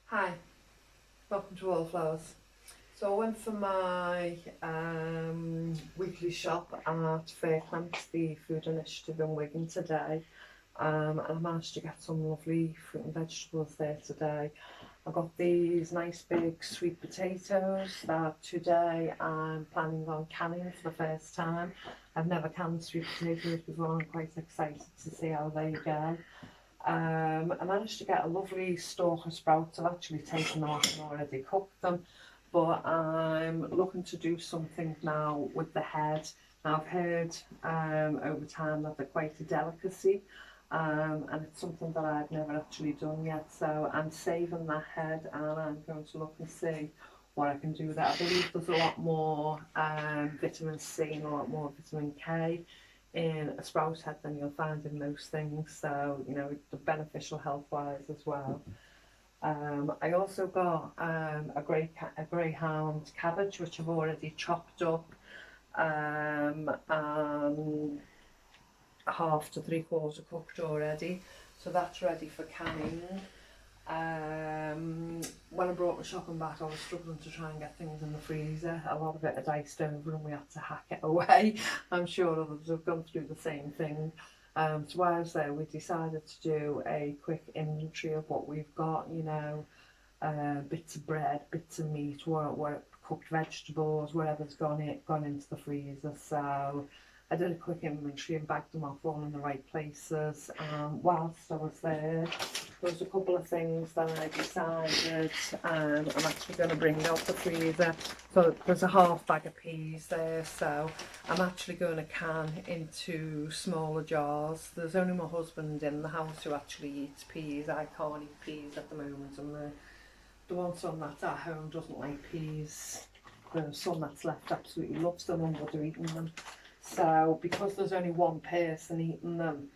Hi, welcome to Wallflowers. So I went for my weekly shop at Faircamp, the food initiative in Wigan today, and I managed to get some lovely fruit and vegetables there today. I got these nice big sweet potatoes that today I'm planning on canning for the first time. I've never canned sweet potatoes before. I'm quite excited to see how they go. I managed to get a lovely stalk of sprouts. I've actually taken them off and already cooked them, but I'm looking to do something now with the head. Now I've heard over time that they're quite a delicacy, and it's something that I've never actually done yet. So I'm saving that head, and I'm going to look and see what I can do with it. I believe there's a lot more vitamin C and a lot more vitamin K in a sprout head than you'll find in most things, so you know it's beneficial health wise as well. I also got a Greyhound cabbage which I've already chopped up, and half to three quarters cooked already, so that's ready for canning. When I brought my shopping back, I was struggling to try and get things in the freezer. A lot of it had iced over and we had to hack it away. I'm sure others have gone through the same thing. So while I was there, we decided to do a quick inventory of what we've got, you know, bits of bread, bits of meat, what cooked vegetables, whatever's gone into the freezer. So I did a quick inventory and bagged them off all in the right places. Whilst I was there was a couple of things that I decided I'm actually going to bring out the freezer. So there's a half bag of peas there, so I'm actually going to can into smaller jars. There's only my husband in the house who actually eats peas. I can't eat peas at the moment, and the one son that's at home doesn't like peas. The son that's left absolutely loves them and would have eaten them. So because there's only one person eating them,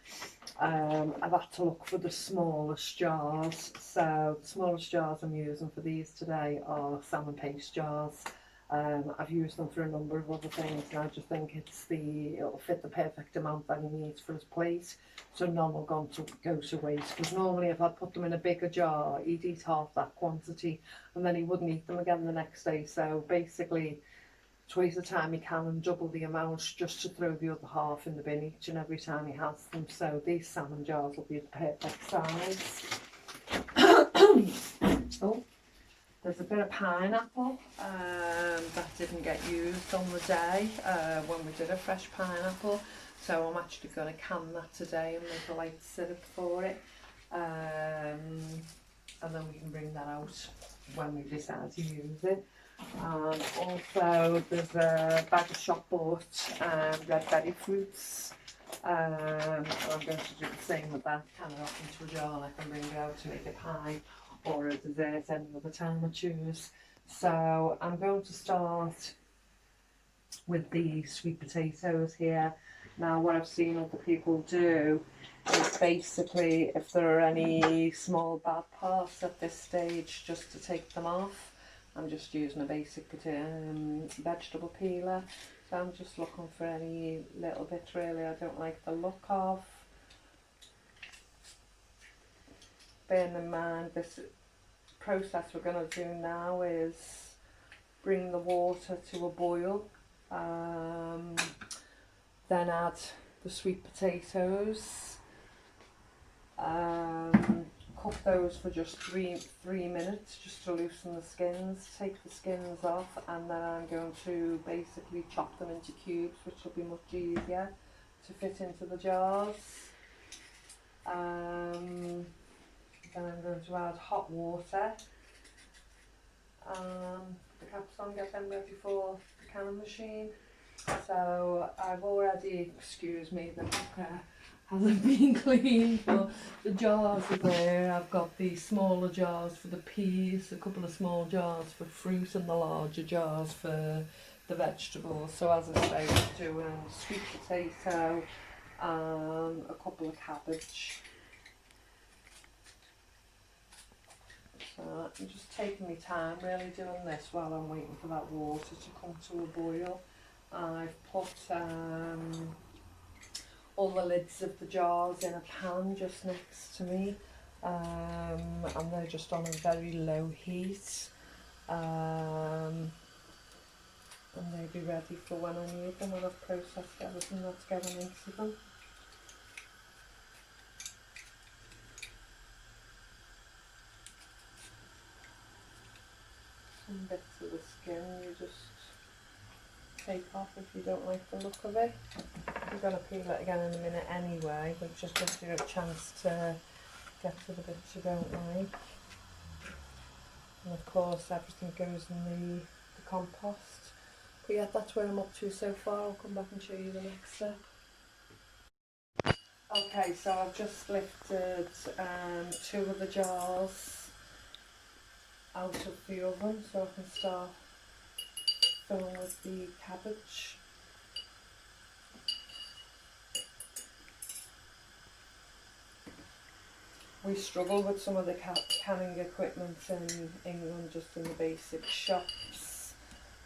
I've had to look for the smallest jars. So the smallest jars I'm using for these today are salmon paste jars. I've used them for a number of other things, and I just think it'll fit the perfect amount that he needs for his plate, so none will go to waste. Because normally if I'd put them in a bigger jar, he'd eat half that quantity and then he wouldn't eat them again the next day. So basically twice the time he can and double the amount just to throw the other half in the bin each and every time he has them. So these salmon jars will be the perfect size. Oh, there's a bit of pineapple that didn't get used on the day when we did a fresh pineapple. So I'm actually going to can that today and make a light syrup for it. And then we can bring that out when we decide to use it. Also there's a bag of shop bought red berry fruits. I'm going to do the same with that, can it up into a jar and I can bring it out to make a pie or a dessert any other time I choose. So I'm going to start with the sweet potatoes here. Now what I've seen other people do is basically, if there are any small bad parts at this stage, just to take them off. I'm just using a basic vegetable peeler, so I'm just looking for any little bits really I don't like the look of. Bearing in mind this process we're going to do now is bring the water to a boil, then add the sweet potatoes, cook those for just three minutes just to loosen the skins, take the skins off, and then I'm going to basically chop them into cubes, which will be much easier to fit into the jars. Then I'm going to add hot water and the caps on, get them ready for the canning machine. So I've already, excuse me, the cooker hasn't been cleaned, but the jars are there. I've got the smaller jars for the peas, a couple of small jars for fruit, and the larger jars for the vegetables. So as I say, we're doing sweet potato and a couple of cabbage. So I'm just taking my time really doing this while I'm waiting for that water to come to a boil. I've put all the lids of the jars in a pan just next to me. and they're just on a very low heat, and they'll be ready for when I need them, when I've processed everything that's going into them. Some bits of the skin you just take off if you don't like the look of it. You're going to peel it again in a minute anyway, but just gives you a chance to get to the bits you don't like. And of course everything goes in the compost. But yeah, that's where I'm up to so far. I'll come back and show you the next step. Okay, so I've just lifted 2 of the jars out of the oven so I can start filling with the cabbage. We struggle with some of the canning equipment in England, just in the basic shops.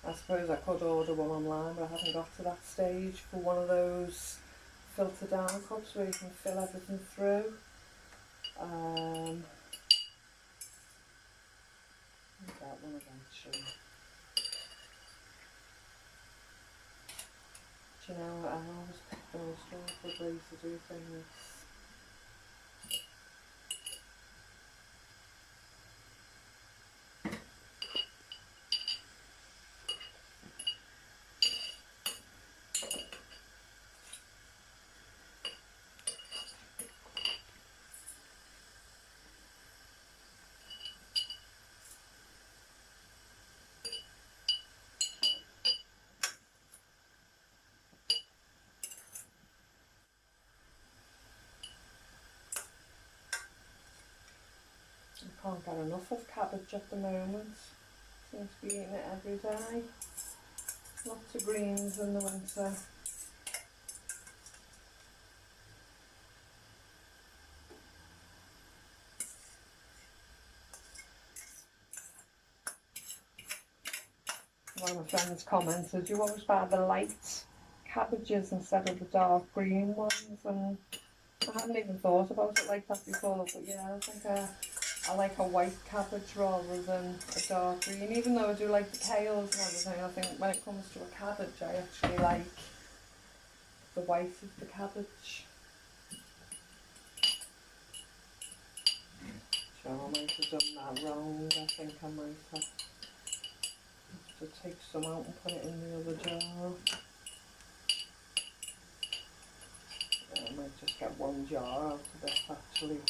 I suppose I could order one online, but I haven't got to that stage for one of those filter down cups where you can fill everything through. I'll get one eventually. Do you know, I always pick those awkward ways to do things. I can't get enough of cabbage at the moment. Seems to be eating it every day. Lots of greens in the winter. One of my friends commented, you always buy the light cabbages instead of the dark green ones, and I hadn't even thought about it like that before, but yeah, I think I like a white cabbage rather than a dark green. Even though I do like the kales and everything, I think when it comes to a cabbage I actually like the white of the cabbage. So I might have done that wrong. I think I might have to take some out and put it in the other jar. I might just get one jar out of this actually.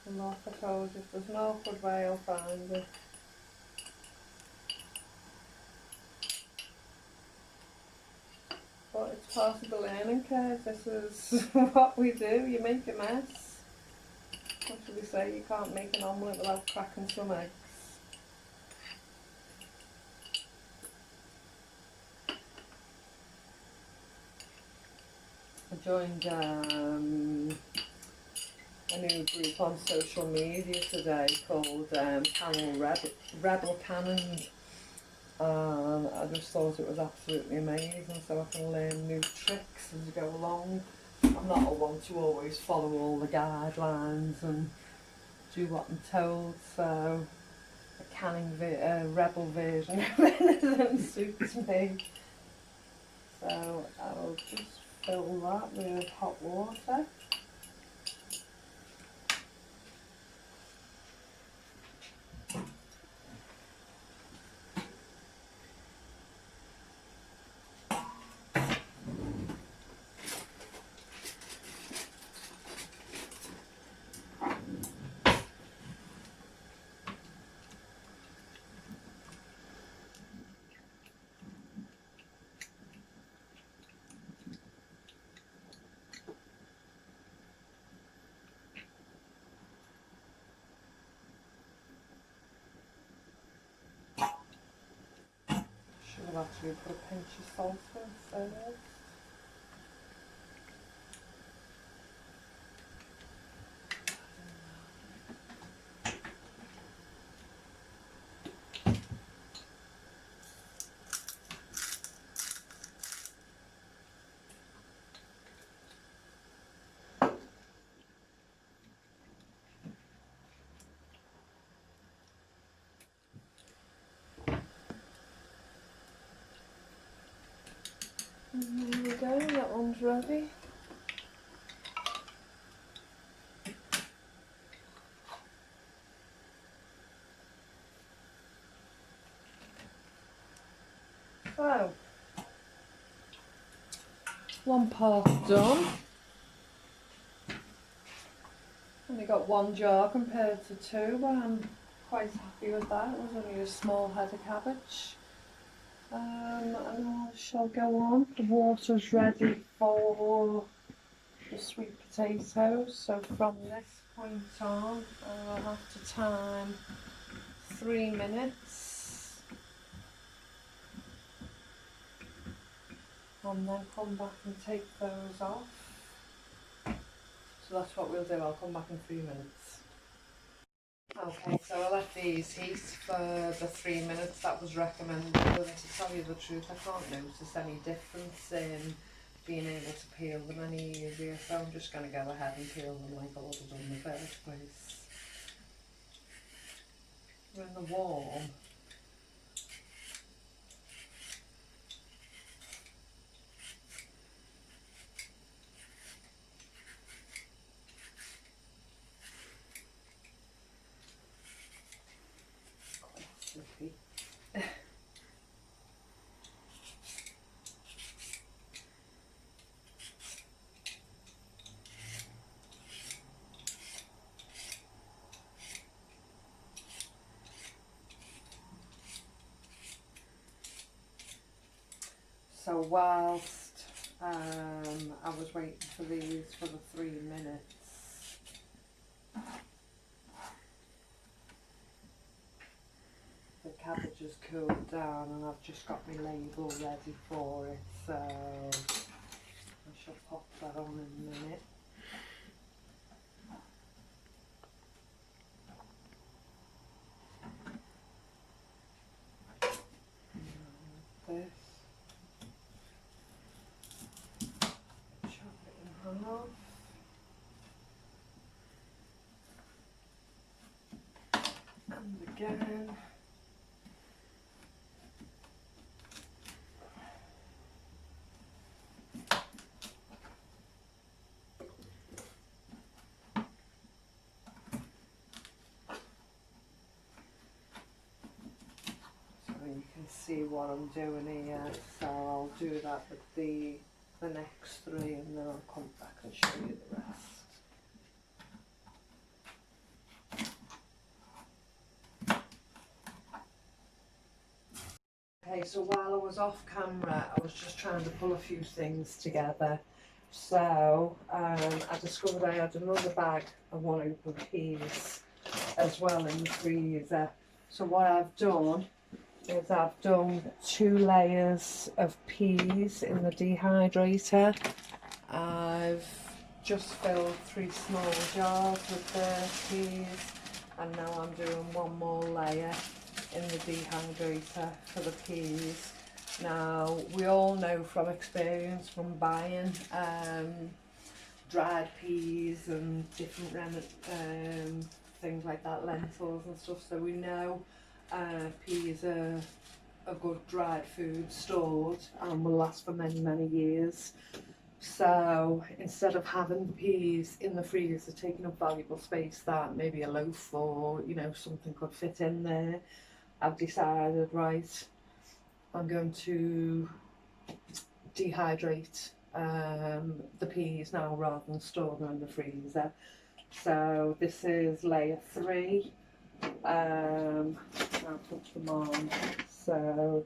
And like I told you, if there's no good way, I'll find it. But it's part of the learning curve. This is what we do. You make a mess. What should we say? You can't make an omelette without cracking some eggs. I joined a new group on social media today called Rebel Cannon. I just thought it was absolutely amazing, so I can learn new tricks as I go along. I'm not a one to always follow all the guidelines and do what I'm told, so a canning rebel version of anything suits me. So I'll just fill that with hot water. Should have actually put a pinch of salt in first. is ready. So, one part done. Only got one jar compared to two, but I'm quite happy with that. It was only a small head of cabbage. And I shall go on. The water's ready for the sweet potatoes. So from this point on, I'll have to time 3 minutes. And then come back and take those off. So that's what we'll do. I'll come back in 3 minutes. Okay, so I left these heat for the 3 minutes that was recommended, but to tell you the truth, I can't notice any difference in being able to peel them any easier, so I'm just going to go ahead and peel them like I would have done in the first place. They're in the warm. So whilst I was waiting for these for the 3 minutes, the cabbage has cooled down and I've just got my label ready for it, so I shall pop that on in a minute. This. Chop it in half. And again. You can see what I'm doing here, so I'll do that with the next 3 and then I'll come back and show you the rest. Okay, so while I was off camera, I was just trying to pull a few things together. So I discovered I had another bag of 1 open peas as well in the freezer. So what I've done is I've done 2 layers of peas in the dehydrator. I've just filled 3 small jars with the peas, and now I'm doing 1 more layer in the dehydrator for the peas. Now we all know from experience from buying dried peas and different things like that, lentils and stuff, so we know peas are a good dried food stored and will last for many years. So instead of having the peas in the freezer taking up valuable space that maybe a loaf or something could fit in there, I've decided, right, I'm going to dehydrate the peas now rather than store them in the freezer. So this is layer 3. I'll put them on. So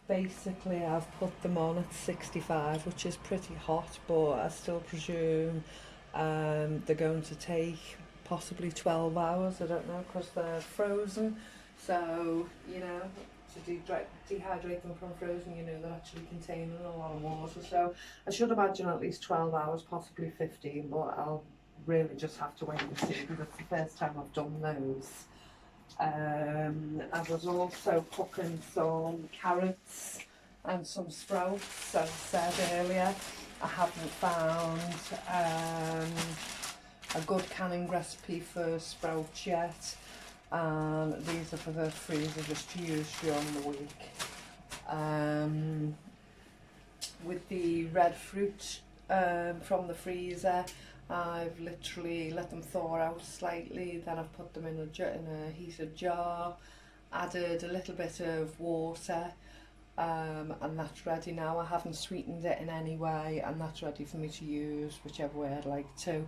basically I've put them on at 65, which is pretty hot, but I still presume they're going to take possibly 12 hours, I don't know, because they're frozen. So, to dehydrate them from frozen, they're actually containing a lot of water. So I should imagine at least 12 hours, possibly 15, but I'll really just have to wait and see because it's the first time I've done those. I was also cooking some carrots and some sprouts. As I said earlier, I haven't found a good canning recipe for sprouts yet. These are for the freezer just to use during the week. With the red fruit from the freezer. I've literally let them thaw out slightly, then I've put them in a heated jar, added a little bit of water, and that's ready now. I haven't sweetened it in any way, and that's ready for me to use whichever way I'd like to.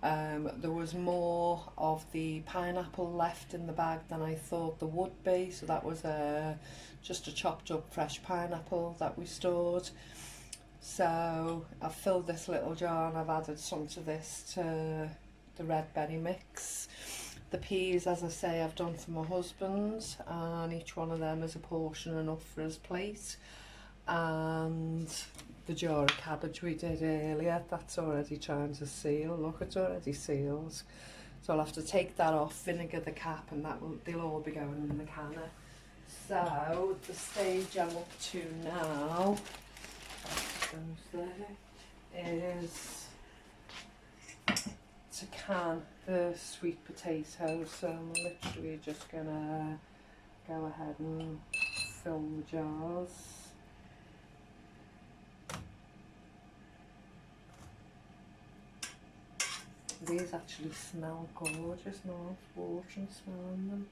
There was more of the pineapple left in the bag than I thought there would be, so that was just a chopped up fresh pineapple that we stored. So I've filled this little jar and I've added some to this, to the red berry mix. The peas, as I say, I've done for my husband, and each one of them is a portion enough for his plate. And the jar of cabbage we did earlier, that's already trying to seal. Look, it's already sealed. So I'll have to take that off, vinegar the cap, and they'll all be going in the canner. So the stage I'm up to now is to can the sweet potatoes. So I'm literally just gonna go ahead and fill the jars. These actually smell gorgeous now, watching smelling them.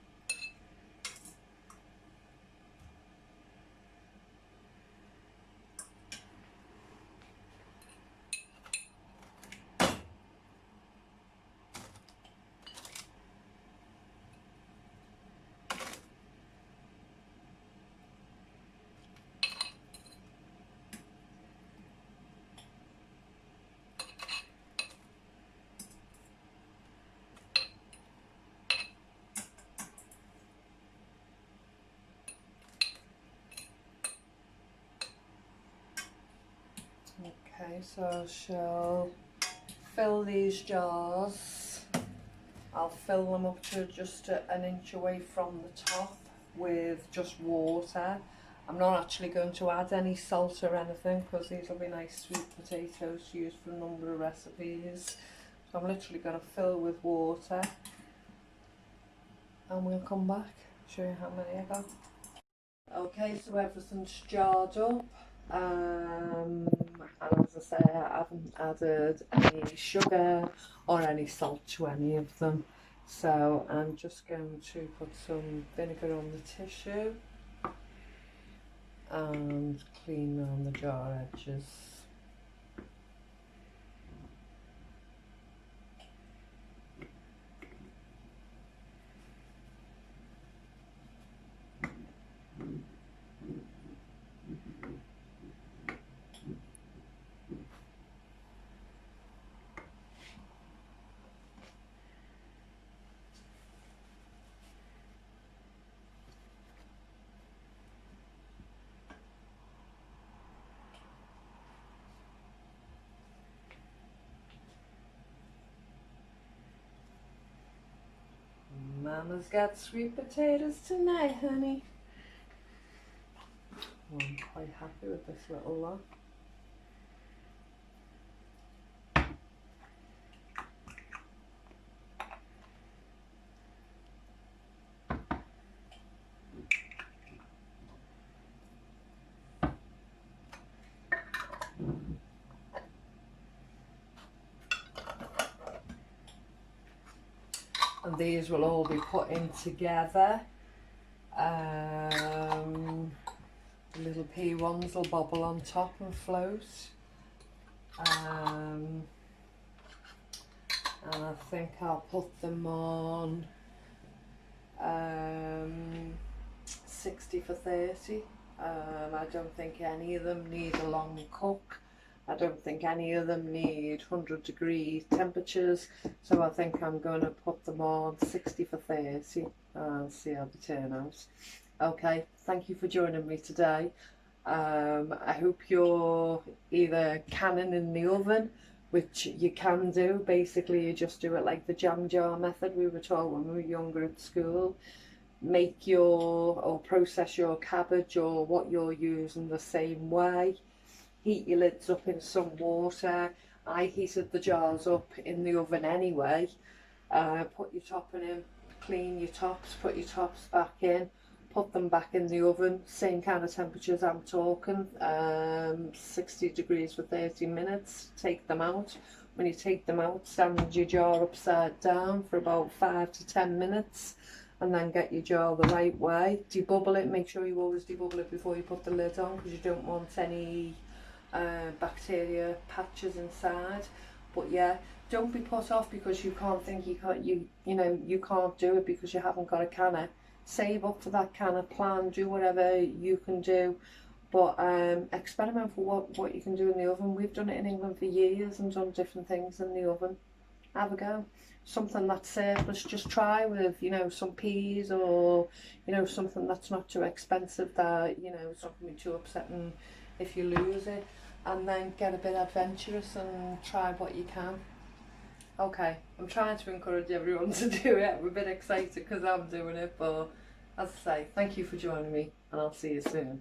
Okay, so I shall fill these jars. I'll fill them up to just an inch away from the top with just water. I'm not actually going to add any salt or anything because these will be nice sweet potatoes to use for a number of recipes. So I'm literally going to fill with water, and we'll come back, show you how many I got. Okay, so everything's jarred up. And as I say, I haven't added any sugar or any salt to any of them, so I'm just going to put some vinegar on the tissue and clean around the jar edges. Mama's got sweet potatoes tonight, honey. Well, I'm quite happy with this little lot. And these will all be put in together. The little pea ones will bobble on top and float. And I think I'll put them on 60 for 30. I don't think any of them need a long cook. I don't think any of them need 100-degree temperatures, so I think I'm going to put them on 60 for 30 and see how they turn out. Okay, thank you for joining me today. I hope you're either canning in the oven, which you can do. Basically, you just do it like the jam jar method we were taught when we were younger at school. Make or process your cabbage or what you're using the same way. Heat your lids up in some water. I heated the jars up in the oven anyway. Put your topping in, clean your tops, put your tops back in, put them back in the oven, same kind of temperatures I'm talking, 60 degrees for 30 minutes, take them out. When you take them out, stand your jar upside down for about 5 to 10 minutes, and then get your jar the right way. Debubble it, make sure you always debubble it before you put the lid on, because you don't want any bacteria patches inside. But yeah, don't be put off because you can't think you can't do it because you haven't got a canner. Save up for that canner, plan, do whatever you can do, but experiment for what you can do in the oven. We've done it in England for years and done different things in the oven. Have a go. Something that's surplus, just try with, you know, some peas, or, you know, something that's not too expensive, that, you know, it's not going to be too upsetting if you lose it. And then get a bit adventurous and try what you can. Okay, I'm trying to encourage everyone to do it. I'm a bit excited because I'm doing it, but as I say, thank you for joining me, and I'll see you soon.